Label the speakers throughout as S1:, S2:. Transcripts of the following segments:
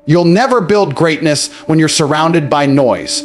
S1: You'll never build greatness when you're surrounded by noise.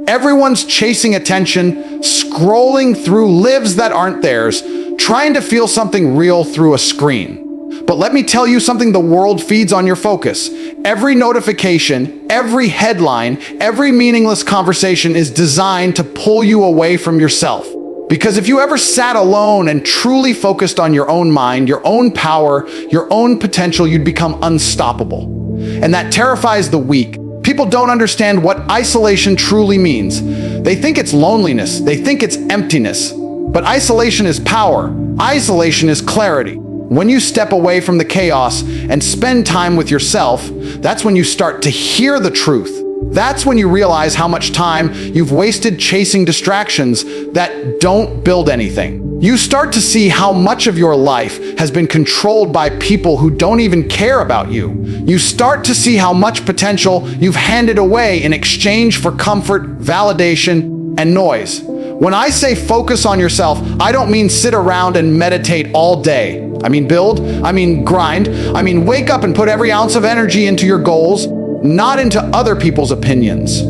S1: Everyone's chasing attention, scrolling through lives that aren't theirs, trying to feel something real through a screen. But let me tell you something the world feeds on your focus. Every notification, every headline, every meaningless conversation is designed to pull you away from yourself. Because if you ever sat alone and truly focused on your own mind, your own power, your own potential, you'd become unstoppable. And that terrifies the weak. People don't understand what isolation truly means. They think it's loneliness. They think it's emptiness. But isolation is power. Isolation is clarity. When you step away from the chaos and spend time with yourself, that's when you start to hear the truth. That's when you realize how much time you've wasted chasing distractions that don't build anything. You start to see how much of your life has been controlled by people who don't even care about you. You start to see how much potential you've handed away in exchange for comfort, validation, and noise. When I say focus on yourself, I don't mean sit around and meditate all day. I mean build, I mean grind, I mean wake up and put every ounce of energy into your goals, not into other people's opinions.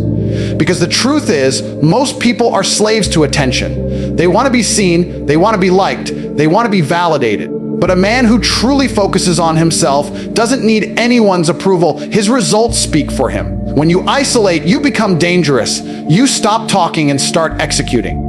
S1: Because the truth is, most people are slaves to attention. They want to be seen, they want to be liked, they want to be validated. But a man who truly focuses on himself doesn't need anyone's approval. His results speak for him. When you isolate, you become dangerous. You stop talking and start executing.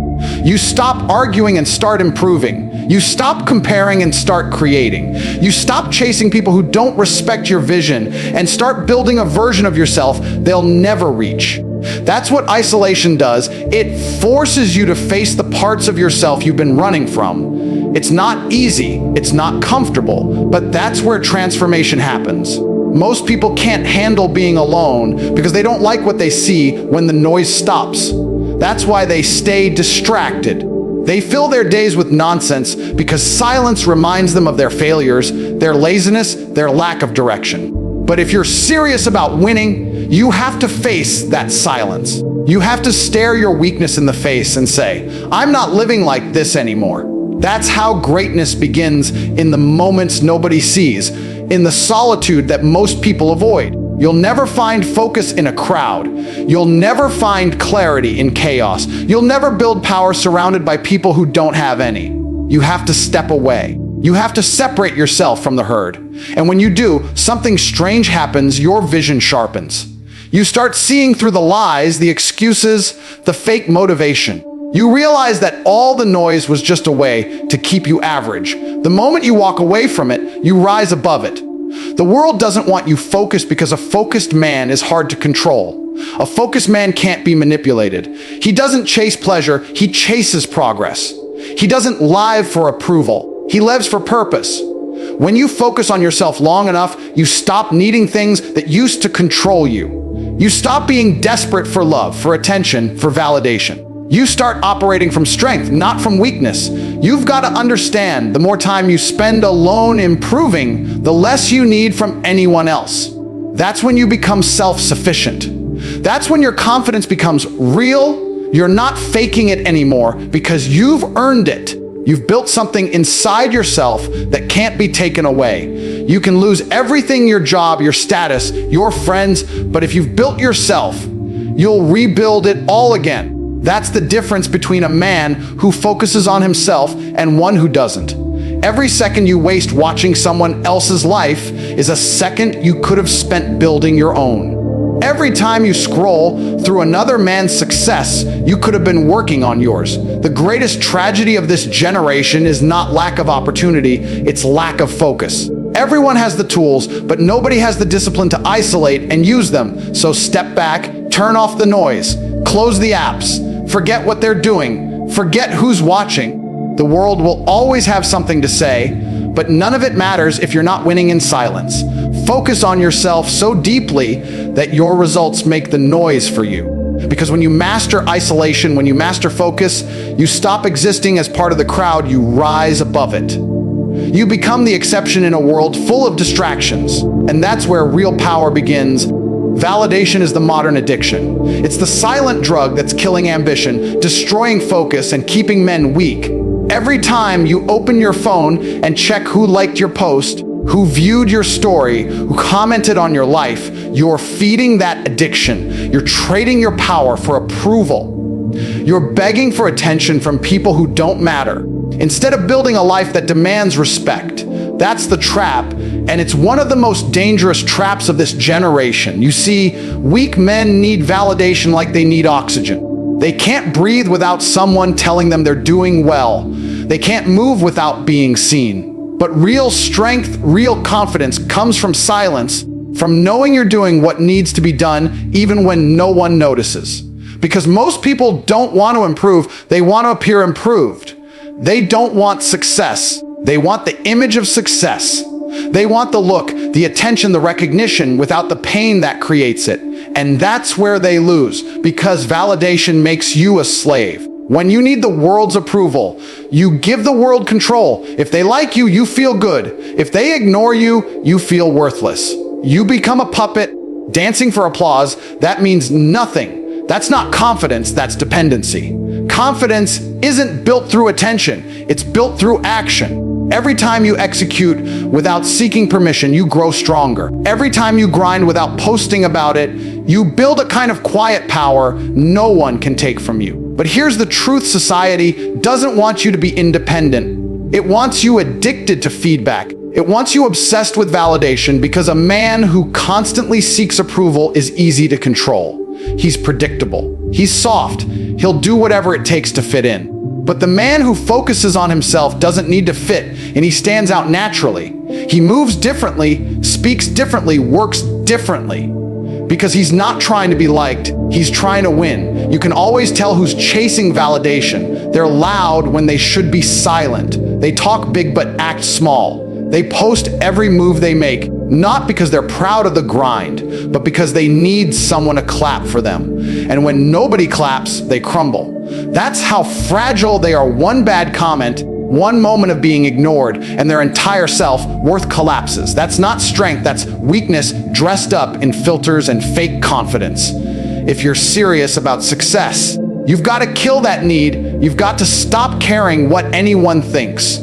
S1: You stop arguing and start improving. You stop comparing and start creating. You stop chasing people who don't respect your vision and start building a version of yourself they'll never reach. That's what isolation does. It forces you to face the parts of yourself you've been running from. It's not easy, it's not comfortable, but that's where transformation happens. Most people can't handle being alone because they don't like what they see when the noise stops. That's why they stay distracted. They fill their days with nonsense because silence reminds them of their failures, their laziness, their lack of direction. But if you're serious about winning, you have to face that silence. You have to stare your weakness in the face and say, I'm not living like this anymore. That's how greatness begins, in the moments nobody sees, in the solitude that most people avoid. You'll never find focus in a crowd. You'll never find clarity in chaos. You'll never build power surrounded by people who don't have any. You have to step away. You have to separate yourself from the herd. And when you do, something strange happens. Your vision sharpens. You start seeing through the lies, the excuses, the fake motivation. You realize that all the noise was just a way to keep you average. The moment you walk away from it, you rise above it. The world doesn't want you focused because a focused man is hard to control. A focused man can't be manipulated. He doesn't chase pleasure, he chases progress. He doesn't live for approval, he lives for purpose. When you focus on yourself long enough, you stop needing things that used to control you. You stop being desperate for love, for attention, for validation. You start operating from strength, not from weakness. You've got to understand, the more time you spend alone improving, the less you need from anyone else. That's when you become self-sufficient. That's when your confidence becomes real. You're not faking it anymore because you've earned it. You've built something inside yourself that can't be taken away. You can lose everything, your job, your status, your friends, but if you've built yourself, you'll rebuild it all again. That's the difference between a man who focuses on himself and one who doesn't. Every second you waste watching someone else's life is a second you could have spent building your own. Every time you scroll through another man's success, you could have been working on yours. The greatest tragedy of this generation is not lack of opportunity, it's lack of focus. Everyone has the tools, but nobody has the discipline to isolate and use them. So step back, turn off the noise, close the apps, forget what they're doing, forget who's watching. The world will always have something to say, but none of it matters if you're not winning in silence. Focus on yourself so deeply that your results make the noise for you. Because when you master isolation, when you master focus, you stop existing as part of the crowd, you rise above it. You become the exception in a world full of distractions, and that's where real power begins. Validation is the modern addiction. It's the silent drug that's killing ambition, destroying focus, and keeping men weak. Every time you open your phone and check who liked your post, who viewed your story, who commented on your life, you're feeding that addiction. You're trading your power for approval. You're begging for attention from people who don't matter, instead of building a life that demands respect. That's the trap, and it's one of the most dangerous traps of this generation. You see, weak men need validation like they need oxygen. They can't breathe without someone telling them they're doing well. They can't move without being seen. But real strength, real confidence comes from silence, from knowing you're doing what needs to be done even when no one notices. Because most people don't want to improve, they want to appear improved. They don't want success. They want the image of success. They want the look, the attention, the recognition without the pain that creates it. And that's where they lose, because validation makes you a slave. When you need the world's approval, you give the world control. If they like you, you feel good. If they ignore you, you feel worthless. You become a puppet, dancing for applause. That means nothing. That's not confidence, that's dependency. Confidence isn't built through attention, it's built through action. Every time you execute without seeking permission, you grow stronger. Every time you grind without posting about it, you build a kind of quiet power no one can take from you. But here's the truth: society doesn't want you to be independent. It wants you addicted to feedback. It wants you obsessed with validation, because a man who constantly seeks approval is easy to control. He's predictable. He's soft. He'll do whatever it takes to fit in. But the man who focuses on himself doesn't need to fit, and he stands out naturally. He moves differently, speaks differently, works differently. Because he's not trying to be liked, he's trying to win. You can always tell who's chasing validation. They're loud when they should be silent. They talk big but act small. They post every move they make, not because they're proud of the grind, but because they need someone to clap for them. And when nobody claps, they crumble. That's how fragile they are. One bad comment, one moment of being ignored, and their entire self-worth collapses. That's not strength, that's weakness dressed up in filters and fake confidence. If you're serious about success, you've got to kill that need. You've got to stop caring what anyone thinks.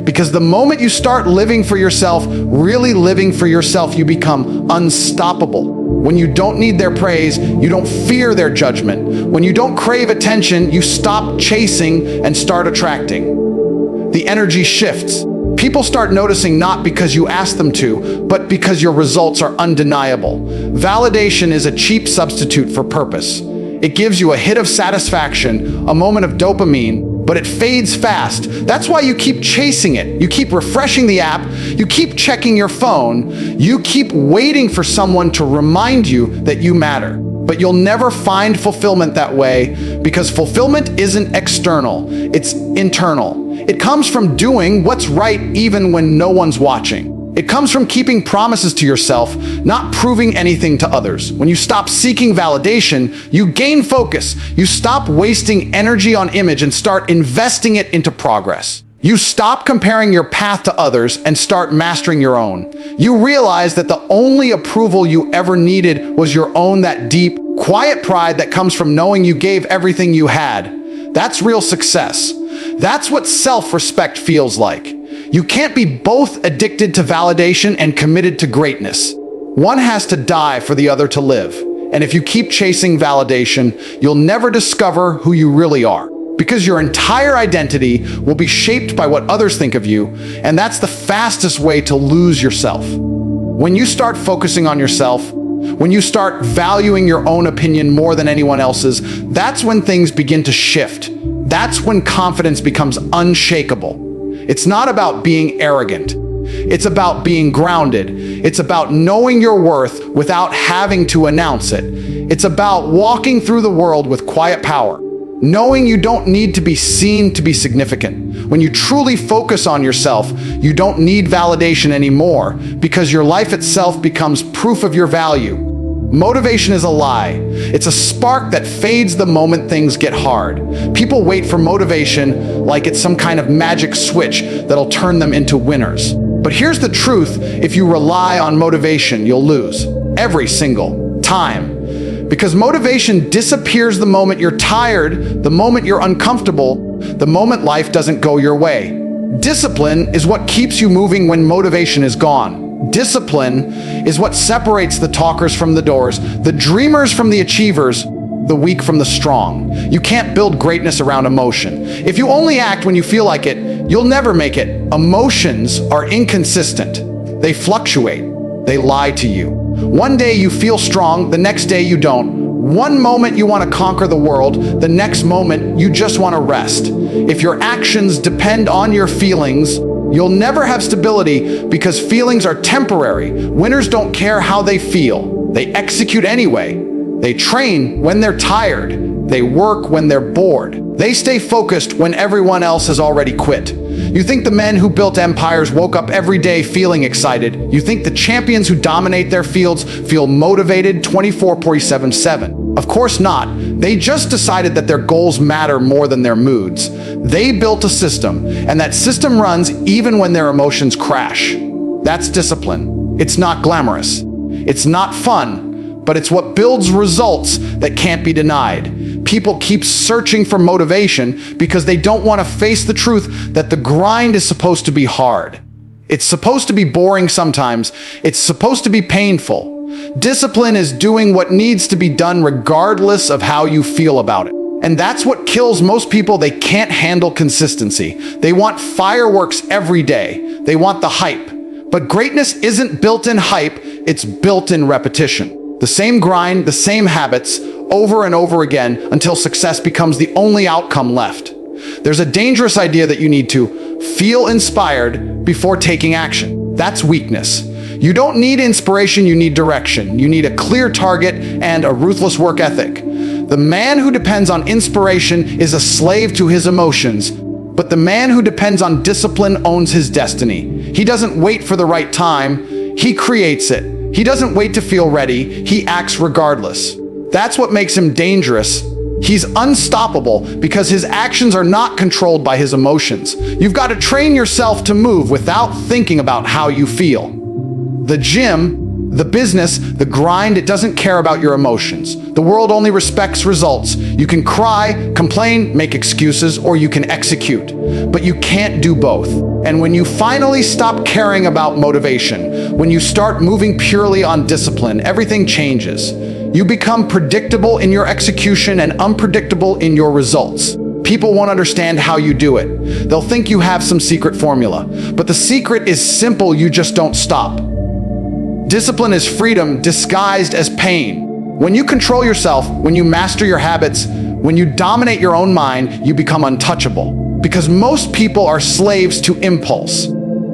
S1: Because the moment you start living for yourself, really living for yourself, you become unstoppable. When you don't need their praise, you don't fear their judgment. When you don't crave attention, you stop chasing and start attracting. The energy shifts. People start noticing not because you ask them to, but because your results are undeniable. Validation is a cheap substitute for purpose. It gives you a hit of satisfaction, a moment of dopamine, but it fades fast. That's why you keep chasing it. You keep refreshing the app. You keep checking your phone. You keep waiting for someone to remind you that you matter. But you'll never find fulfillment that way, because fulfillment isn't external, it's internal. It comes from doing what's right even when no one's watching. It comes from keeping promises to yourself, not proving anything to others. When you stop seeking validation, you gain focus. You stop wasting energy on image and start investing it into progress. You stop comparing your path to others and start mastering your own. You realize that the only approval you ever needed was your own, that deep, quiet pride that comes from knowing you gave everything you had. That's real success. That's what self-respect feels like. You can't be both addicted to validation and committed to greatness. One has to die for the other to live. And if you keep chasing validation, you'll never discover who you really are. Because your entire identity will be shaped by what others think of you, and that's the fastest way to lose yourself. When you start focusing on yourself, when you start valuing your own opinion more than anyone else's, that's when things begin to shift. That's when confidence becomes unshakable. It's not about being arrogant. It's about being grounded. It's about knowing your worth without having to announce it. It's about walking through the world with quiet power, knowing you don't need to be seen to be significant. When you truly focus on yourself, you don't need validation anymore, because your life itself becomes proof of your value. Motivation is a lie. It's a spark that fades the moment things get hard. People wait for motivation like it's some kind of magic switch that'll turn them into winners. But here's the truth: if you rely on motivation, you'll lose every single time. Because motivation disappears the moment you're tired, the moment you're uncomfortable, the moment life doesn't go your way. Discipline is what keeps you moving when motivation is gone. Discipline is what separates the talkers from the doers, the dreamers from the achievers, the weak from the strong. You can't build greatness around emotion. If you only act when you feel like it, you'll never make it. Emotions are inconsistent. They fluctuate. They lie to you. One day you feel strong, the next day you don't. One moment you want to conquer the world, the next moment you just want to rest. If your actions depend on your feelings, you'll never have stability because feelings are temporary. Winners don't care how they feel. They execute anyway. They train when they're tired. They work when they're bored. They stay focused when everyone else has already quit. You think the men who built empires woke up every day feeling excited. You think the champions who dominate their fields feel motivated 24/7. Of course not. They just decided that their goals matter more than their moods. They built a system, and that system runs even when their emotions crash. That's discipline. It's not glamorous. It's not fun. But it's what builds results that can't be denied. People keep searching for motivation because they don't want to face the truth that the grind is supposed to be hard. It's supposed to be boring sometimes. It's supposed to be painful. Discipline is doing what needs to be done regardless of how you feel about it. And that's what kills most people. They can't handle consistency. They want fireworks every day. They want the hype. But greatness isn't built in hype, it's built in repetition. The same grind, the same habits, over and over again until success becomes the only outcome left. There's a dangerous idea that you need to feel inspired before taking action. That's weakness. You don't need inspiration, you need direction. You need a clear target and a ruthless work ethic. The man who depends on inspiration is a slave to his emotions, but the man who depends on discipline owns his destiny. He doesn't wait for the right time, he creates it. He doesn't wait to feel ready, he acts regardless. That's what makes him dangerous. He's unstoppable because his actions are not controlled by his emotions. You've got to train yourself to move without thinking about how you feel. The gym, the business, the grind, it doesn't care about your emotions. The world only respects results. You can cry, complain, make excuses, or you can execute. But you can't do both. And when you finally stop caring about motivation, when you start moving purely on discipline, everything changes. You become predictable in your execution and unpredictable in your results. People won't understand how you do it. They'll think you have some secret formula. But the secret is simple, you just don't stop. Discipline is freedom disguised as pain. When you control yourself, when you master your habits, when you dominate your own mind, you become untouchable. Because most people are slaves to impulse.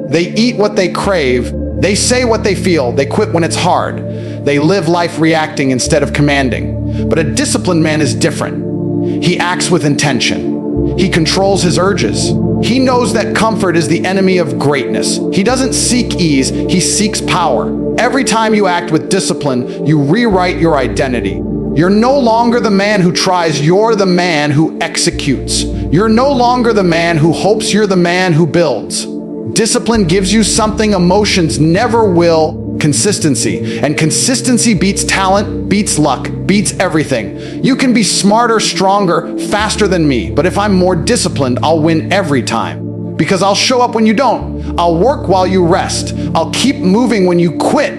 S1: They eat what they crave, they say what they feel, they quit when it's hard. They live life reacting instead of commanding. But a disciplined man is different. He acts with intention. He controls his urges. He knows that comfort is the enemy of greatness. He doesn't seek ease, he seeks power. Every time you act with discipline, you rewrite your identity. You're no longer the man who tries, you're the man who executes. You're no longer the man who hopes, you're the man who builds. Discipline gives you something emotions never will: consistency. And consistency beats talent, beats luck, beats everything. You can be smarter, stronger, faster than me, but if I'm more disciplined, I'll win every time. Because I'll show up when you don't. I'll work while you rest. I'll keep moving when you quit.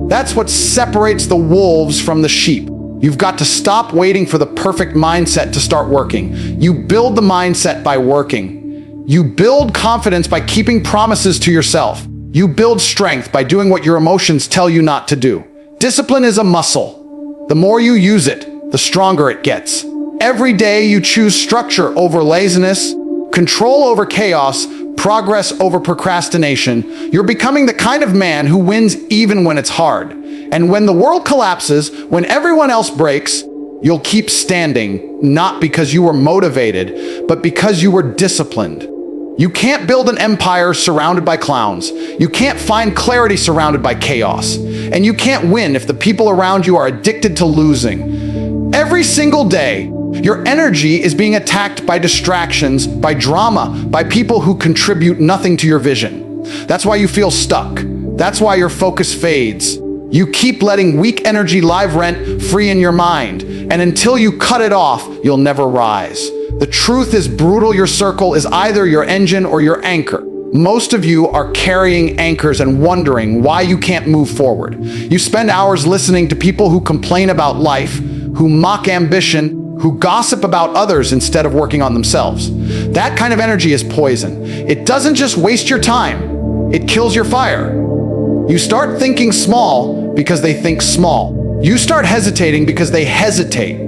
S1: That's what separates the wolves from the sheep. You've got to stop waiting for the perfect mindset to start working. You build the mindset by working. You build confidence by keeping promises to yourself. You build strength by doing what your emotions tell you not to do. Discipline is a muscle. The more you use it, the stronger it gets. Every day you choose structure over laziness, control over chaos, progress over procrastination. You're becoming the kind of man who wins even when it's hard. And when the world collapses, when everyone else breaks, you'll keep standing, not because you were motivated, but because you were disciplined. You can't build an empire surrounded by clowns. You can't find clarity surrounded by chaos. And you can't win if the people around you are addicted to losing. Every single day, your energy is being attacked by distractions, by drama, by people who contribute nothing to your vision. That's why you feel stuck. That's why your focus fades. You keep letting weak energy live rent free in your mind. And until you cut it off, you'll never rise. The truth is brutal. Your circle is either your engine or your anchor. Most of you are carrying anchors and wondering why you can't move forward. You spend hours listening to people who complain about life, who mock ambition, who gossip about others instead of working on themselves. That kind of energy is poison. It doesn't just waste your time, it kills your fire. You start thinking small because they think small. You start hesitating because they hesitate.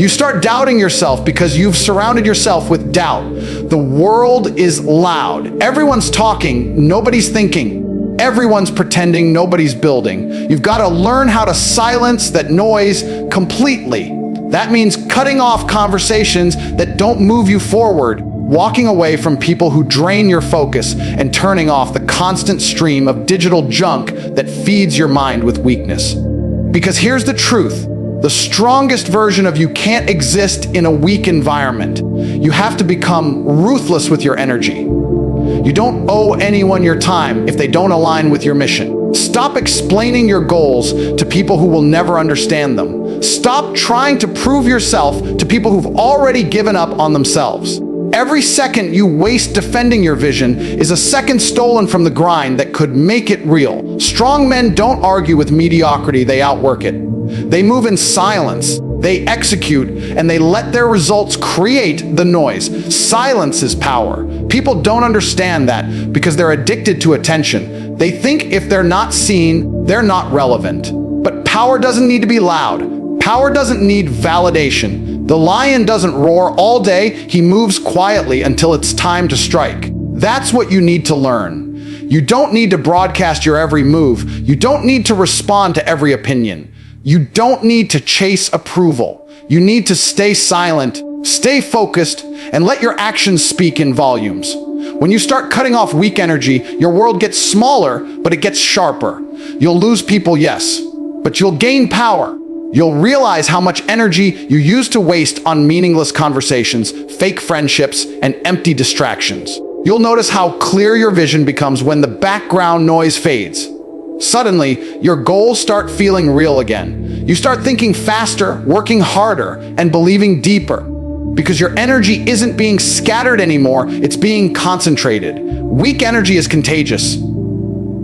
S1: You start doubting yourself because you've surrounded yourself with doubt. The world is loud. Everyone's talking, nobody's thinking. Everyone's pretending, nobody's building. You've got to learn how to silence that noise completely. That means cutting off conversations that don't move you forward, walking away from people who drain your focus, and turning off the constant stream of digital junk that feeds your mind with weakness. Because here's the truth. The strongest version of you can't exist in a weak environment. You have to become ruthless with your energy. You don't owe anyone your time if they don't align with your mission. Stop explaining your goals to people who will never understand them. Stop trying to prove yourself to people who've already given up on themselves. Every second you waste defending your vision is a second stolen from the grind that could make it real. Strong men don't argue with mediocrity, they outwork it. They move in silence, they execute, and they let their results create the noise. Silence is power. People don't understand that because they're addicted to attention. They think if they're not seen, they're not relevant. But power doesn't need to be loud. Power doesn't need validation. The lion doesn't roar all day, he moves quietly until it's time to strike. That's what you need to learn. You don't need to broadcast your every move. You don't need to respond to every opinion. You don't need to chase approval. You need to stay silent, stay focused, and let your actions speak in volumes. When you start cutting off weak energy, your world gets smaller, but it gets sharper. You'll lose people, yes, but you'll gain power. You'll realize how much energy you used to waste on meaningless conversations, fake friendships, and empty distractions. You'll notice how clear your vision becomes when the background noise fades. Suddenly, your goals start feeling real again. You start thinking faster, working harder, and believing deeper. Because your energy isn't being scattered anymore, it's being concentrated. Weak energy is contagious.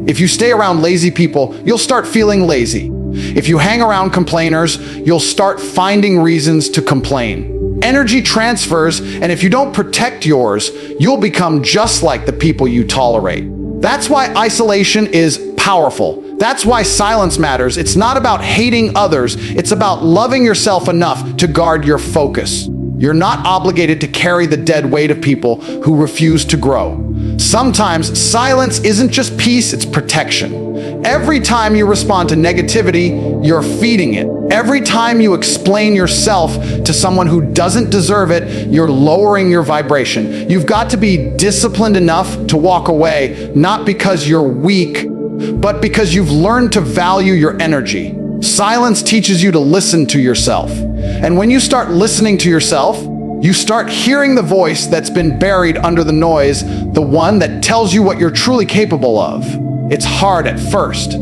S1: If you stay around lazy people, you'll start feeling lazy. If you hang around complainers, you'll start finding reasons to complain. Energy transfers, and if you don't protect yours, you'll become just like the people you tolerate. That's why isolation is powerful. That's why silence matters. It's not about hating others. It's about loving yourself enough to guard your focus. You're not obligated to carry the dead weight of people who refuse to grow. Sometimes silence isn't just peace, it's protection. Every time you respond to negativity, you're feeding it. Every time you explain yourself to someone who doesn't deserve it, you're lowering your vibration. You've got to be disciplined enough to walk away, not because you're weak, but because you've learned to value your energy. Silence teaches you to listen to yourself. And when you start listening to yourself, you start hearing the voice that's been buried under the noise, the one that tells you what you're truly capable of. It's hard at first.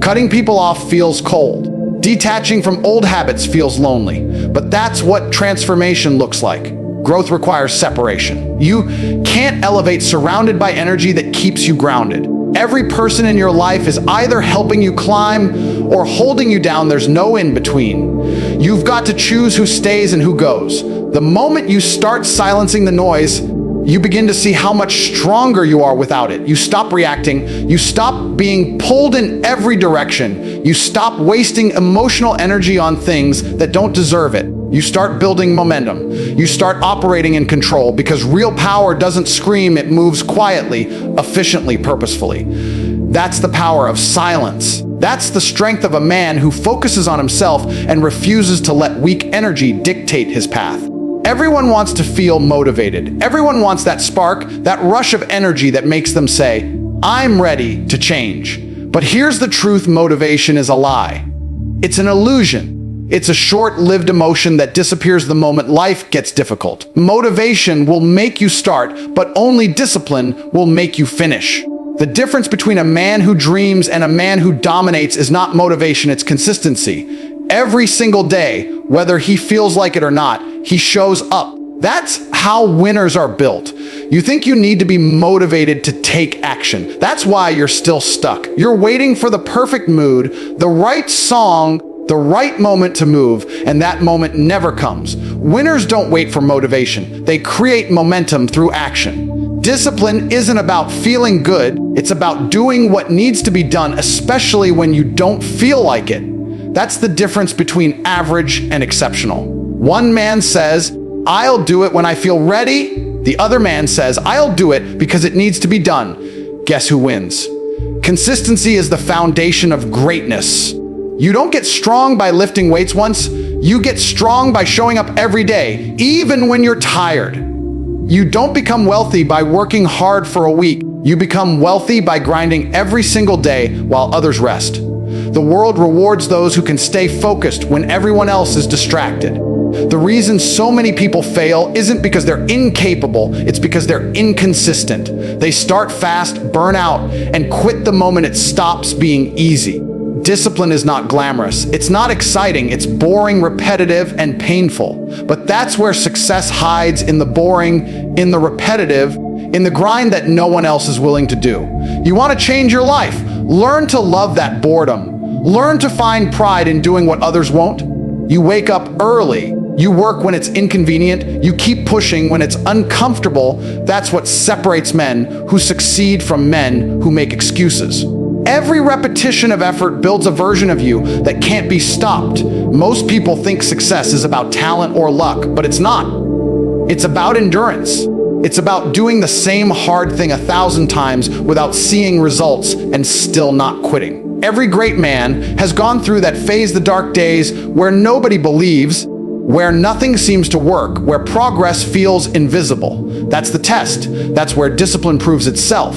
S1: Cutting people off feels cold. Detaching from old habits feels lonely. But that's what transformation looks like. Growth requires separation. You can't elevate surrounded by energy that keeps you grounded. Every person in your life is either helping you climb or holding you down. There's no in between. You've got to choose who stays and who goes. The moment you start silencing the noise, you begin to see how much stronger you are without it. You stop reacting. You stop being pulled in every direction. You stop wasting emotional energy on things that don't deserve it. You start building momentum. You start operating in control because real power doesn't scream, it moves quietly, efficiently, purposefully. That's the power of silence. That's the strength of a man who focuses on himself and refuses to let weak energy dictate his path. Everyone wants to feel motivated. Everyone wants that spark, that rush of energy that makes them say, I'm ready to change. But here's the truth: motivation is a lie. It's an illusion. It's a short-lived emotion that disappears the moment life gets difficult. Motivation will make you start, but only discipline will make you finish. The difference between a man who dreams and a man who dominates is not motivation, it's consistency. Every single day, whether he feels like it or not, he shows up. That's how winners are built. You think you need to be motivated to take action. That's why you're still stuck. You're waiting for the perfect mood, the right song, the right moment to move, and that moment never comes. Winners don't wait for motivation. They create momentum through action. Discipline isn't about feeling good. It's about doing what needs to be done, especially when you don't feel like it. That's the difference between average and exceptional. One man says, "I'll do it when I feel ready." The other man says, "I'll do it because it needs to be done." Guess who wins? Consistency is the foundation of greatness. You don't get strong by lifting weights once. You get strong by showing up every day, even when you're tired. You don't become wealthy by working hard for a week. You become wealthy by grinding every single day while others rest. The world rewards those who can stay focused when everyone else is distracted. The reason so many people fail isn't because they're incapable, it's because they're inconsistent. They start fast, burn out, and quit the moment it stops being easy. Discipline is not glamorous. It's not exciting. It's boring, repetitive, and painful. But that's where success hides, in the boring, in the repetitive, in the grind that no one else is willing to do. You want to change your life? Learn to love that boredom. Learn to find pride in doing what others won't. You wake up early. You work when it's inconvenient. You keep pushing when it's uncomfortable. That's what separates men who succeed from men who make excuses. Every repetition of effort builds a version of you that can't be stopped. Most people think success is about talent or luck, but it's not. It's about endurance. It's about doing the same hard thing 1,000 times without seeing results and still not quitting. Every great man has gone through that phase, the dark days, where nobody believes, where nothing seems to work, where progress feels invisible. That's the test. That's where discipline proves itself.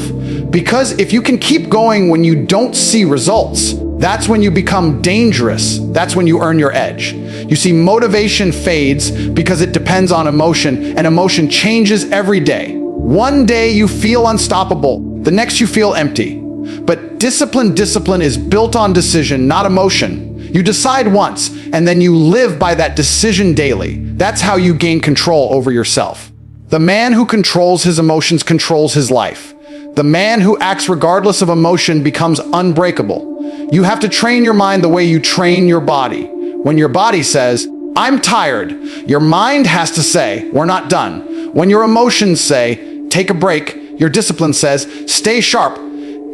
S1: Because if you can keep going when you don't see results, that's when you become dangerous. That's when you earn your edge. You see, motivation fades because it depends on emotion, and emotion changes every day. One day you feel unstoppable, the next you feel empty. But discipline is built on decision, not emotion. You decide once, and then you live by that decision daily. That's how you gain control over yourself. The man who controls his emotions controls his life. The man who acts regardless of emotion becomes unbreakable. You have to train your mind the way you train your body. When your body says, "I'm tired," your mind has to say, "We're not done." When your emotions say, "Take a break," your discipline says, "Stay sharp."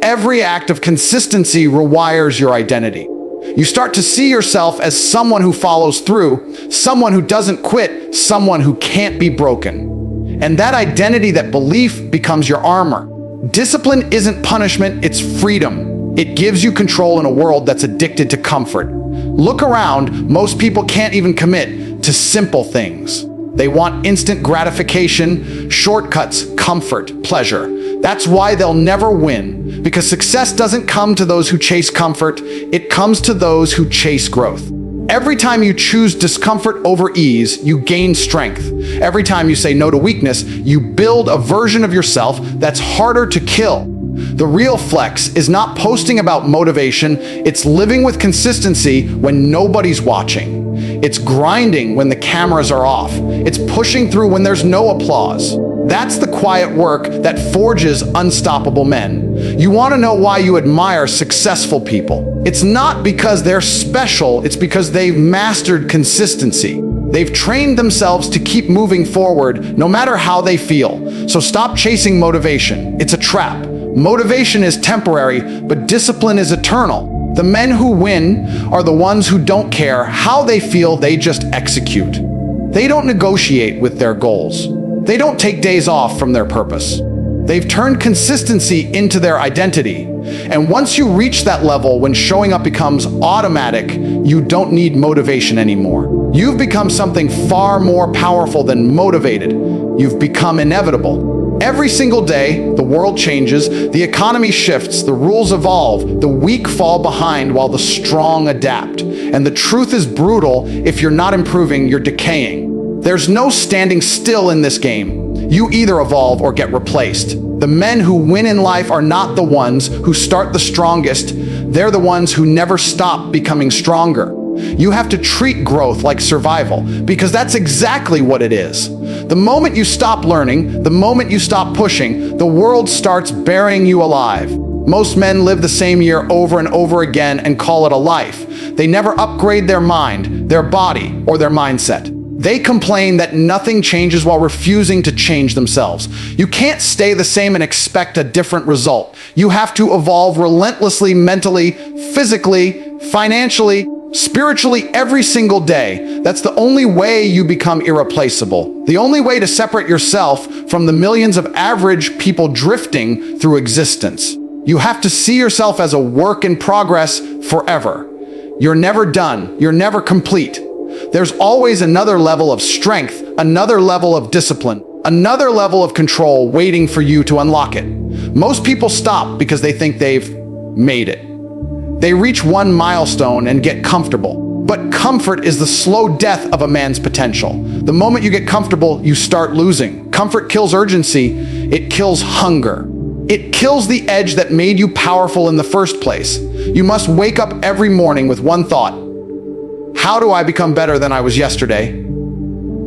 S1: Every act of consistency rewires your identity. You start to see yourself as someone who follows through, someone who doesn't quit, someone who can't be broken. And that identity, that belief, becomes your armor. Discipline isn't punishment, it's freedom. It gives you control in a world that's addicted to comfort. Look around, most people can't even commit to simple things. They want instant gratification, shortcuts, comfort, pleasure. That's why they'll never win, because success doesn't come to those who chase comfort, it comes to those who chase growth. Every time you choose discomfort over ease, you gain strength. Every time you say no to weakness, you build a version of yourself that's harder to kill. The real flex is not posting about motivation, it's living with consistency when nobody's watching. It's grinding when the cameras are off. It's pushing through when there's no applause. That's the quiet work that forges unstoppable men. You want to know why you admire successful people? It's not because they're special, it's because they've mastered consistency. They've trained themselves to keep moving forward no matter how they feel. So stop chasing motivation. It's a trap. Motivation is temporary, but discipline is eternal. The men who win are the ones who don't care how they feel, they just execute. They don't negotiate with their goals. They don't take days off from their purpose. They've turned consistency into their identity. And once you reach that level, when showing up becomes automatic, you don't need motivation anymore. You've become something far more powerful than motivated. You've become inevitable. Every single day, the world changes, the economy shifts, the rules evolve, the weak fall behind while the strong adapt. And the truth is brutal: if you're not improving, you're decaying. There's no standing still in this game. You either evolve or get replaced. The men who win in life are not the ones who start the strongest, they're the ones who never stop becoming stronger. You have to treat growth like survival, because that's exactly what it is. The moment you stop learning, the moment you stop pushing, the world starts burying you alive. Most men live the same year over and over again and call it a life. They never upgrade their mind, their body, or their mindset. They complain that nothing changes while refusing to change themselves. You can't stay the same and expect a different result. You have to evolve relentlessly, mentally, physically, financially, spiritually, every single day. That's the only way you become irreplaceable. The only way to separate yourself from the millions of average people drifting through existence. You have to see yourself as a work in progress forever. You're never done. You're never complete. There's always another level of strength, another level of discipline, another level of control waiting for you to unlock it. Most people stop because they think they've made it. They reach one milestone and get comfortable. But comfort is the slow death of a man's potential. The moment you get comfortable, you start losing. Comfort kills urgency. It kills hunger. It kills the edge that made you powerful in the first place. You must wake up every morning with one thought: how do I become better than I was yesterday?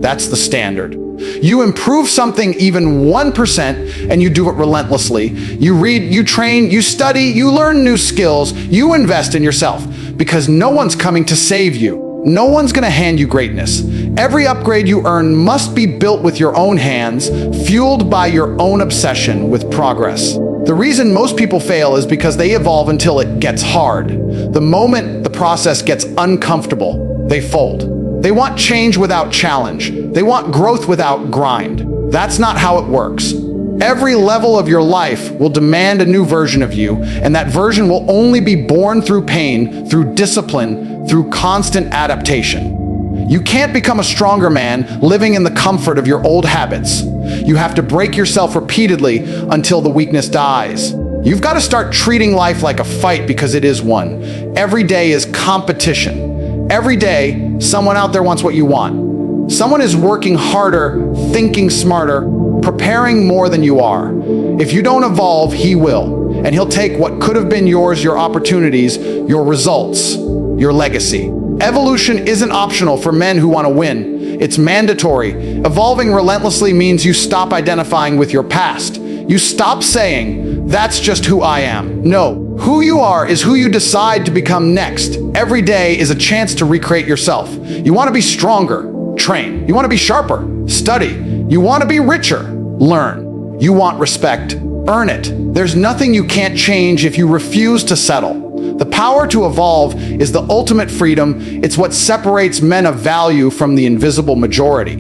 S1: That's the standard. You improve something even 1% and you do it relentlessly. You read, you train, you study, you learn new skills, you invest in yourself, because no one's coming to save you. No one's going to hand you greatness. Every upgrade you earn must be built with your own hands, fueled by your own obsession with progress. The reason most people fail is because they evolve until it gets hard. The moment the process gets uncomfortable, they fold. They want change without challenge. They want growth without grind. That's not how it works. Every level of your life will demand a new version of you, and that version will only be born through pain, through discipline, through constant adaptation. You can't become a stronger man living in the comfort of your old habits. You have to break yourself repeatedly until the weakness dies. You've got to start treating life like a fight, because it is one. Every day is competition. Every day, someone out there wants what you want. Someone is working harder, thinking smarter, preparing more than you are. If you don't evolve, he will. And he'll take what could have been yours, your opportunities, your results, your legacy. Evolution isn't optional for men who want to win. It's mandatory. Evolving relentlessly means you stop identifying with your past. You stop saying, that's just who I am. No, who you are is who you decide to become next. Every day is a chance to recreate yourself. You want to be stronger? Train. You want to be sharper? Study. You want to be richer? Learn. You want respect? Earn it. There's nothing you can't change if you refuse to settle. The power to evolve is the ultimate freedom. It's what separates men of value from the invisible majority.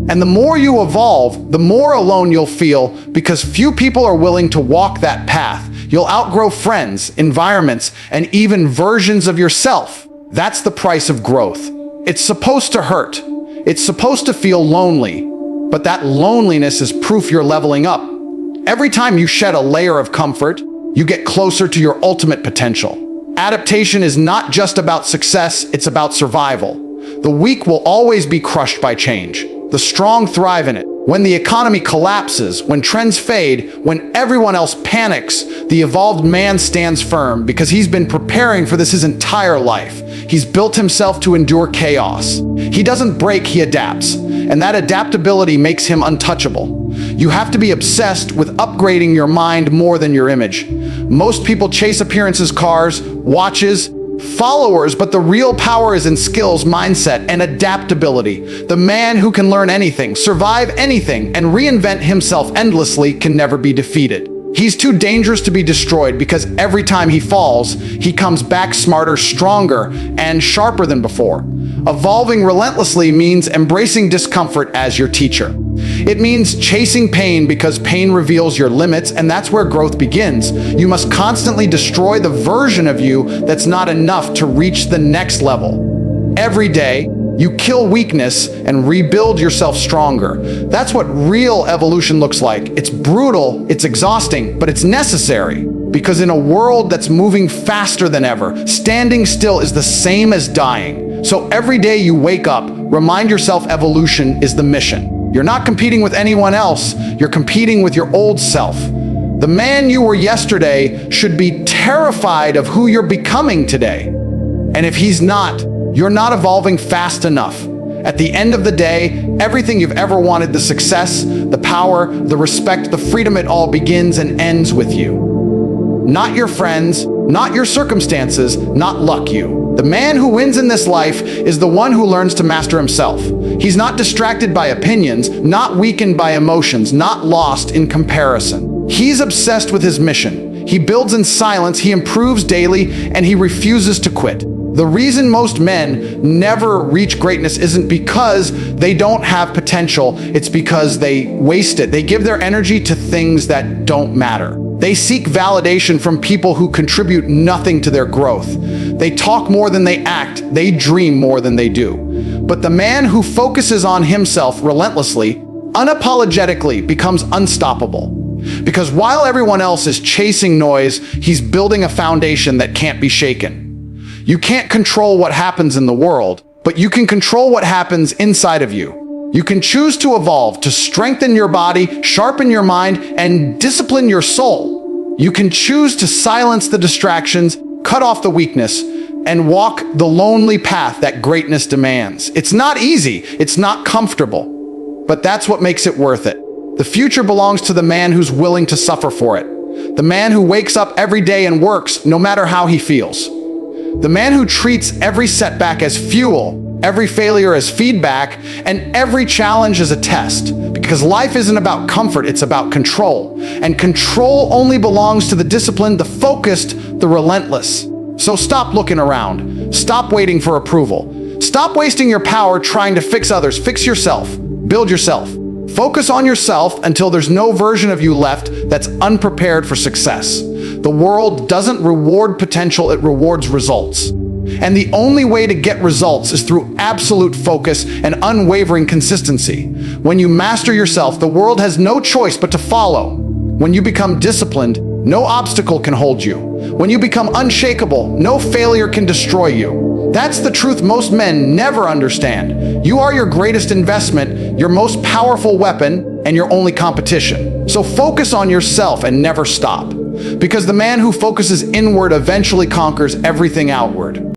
S1: And the more you evolve, the more alone you'll feel, because few people are willing to walk that path. You'll outgrow friends, environments, and even versions of yourself. That's the price of growth. It's supposed to hurt. It's supposed to feel lonely. But that loneliness is proof you're leveling up. Every time you shed a layer of comfort, you get closer to your ultimate potential. Adaptation is not just about success, it's about survival. The weak will always be crushed by change. The strong thrive in it. When the economy collapses, when trends fade, when everyone else panics, the evolved man stands firm, because he's been preparing for this his entire life. He's built himself to endure chaos. He doesn't break, he adapts. And that adaptability makes him untouchable. You have to be obsessed with upgrading your mind more than your image. Most people chase appearances, cars, watches, followers, but the real power is in skills, mindset, and adaptability. The man who can learn anything, survive anything, and reinvent himself endlessly can never be defeated. He's too dangerous to be destroyed, because every time he falls, he comes back smarter, stronger, and sharper than before. Evolving relentlessly means embracing discomfort as your teacher. It means chasing pain, because pain reveals your limits, and that's where growth begins. You must constantly destroy the version of you that's not enough to reach the next level. Every day, you kill weakness and rebuild yourself stronger. That's what real evolution looks like. It's brutal, it's exhausting, but it's necessary. Because in a world that's moving faster than ever, standing still is the same as dying. So every day you wake up, remind yourself evolution is the mission. You're not competing with anyone else, you're competing with your old self. The man you were yesterday should be terrified of who you're becoming today. And if he's not, You're not evolving fast enough. At the end of the day, everything you've ever wanted, the success, the power, the respect, the freedom, it all begins and ends with you. Not your friends, not your circumstances, not luck you. The man who wins in this life is the one who learns to master himself. He's not distracted by opinions, not weakened by emotions, not lost in comparison. He's obsessed with his mission. He builds in silence, he improves daily, and he refuses to quit. The reason most men never reach greatness isn't because they don't have potential, it's because they waste it. They give their energy to things that don't matter. They seek validation from people who contribute nothing to their growth. They talk more than they act, they dream more than they do. But the man who focuses on himself relentlessly, unapologetically, becomes unstoppable. Because while everyone else is chasing noise, he's building a foundation that can't be shaken. You can't control what happens in the world, but you can control what happens inside of you. You can choose to evolve, to strengthen your body, sharpen your mind, and discipline your soul. You can choose to silence the distractions, cut off the weakness, and walk the lonely path that greatness demands. It's not easy, it's not comfortable, but that's what makes it worth it. The future belongs to the man who's willing to suffer for it. The man who wakes up every day and works, no matter how he feels. The man who treats every setback as fuel, every failure as feedback, and every challenge as a test. Because life isn't about comfort, it's about control. And control only belongs to the disciplined, the focused, the relentless. So stop looking around. Stop waiting for approval. Stop wasting your power trying to fix others. Fix yourself. Build yourself. Focus on yourself until there's no version of you left that's unprepared for success. The world doesn't reward potential, it rewards results. And the only way to get results is through absolute focus and unwavering consistency. When you master yourself, the world has no choice but to follow. When you become disciplined, no obstacle can hold you. When you become unshakable, no failure can destroy you. That's the truth most men never understand. You are your greatest investment, your most powerful weapon, and your only competition. So focus on yourself and never stop. Because the man who focuses inward eventually conquers everything outward.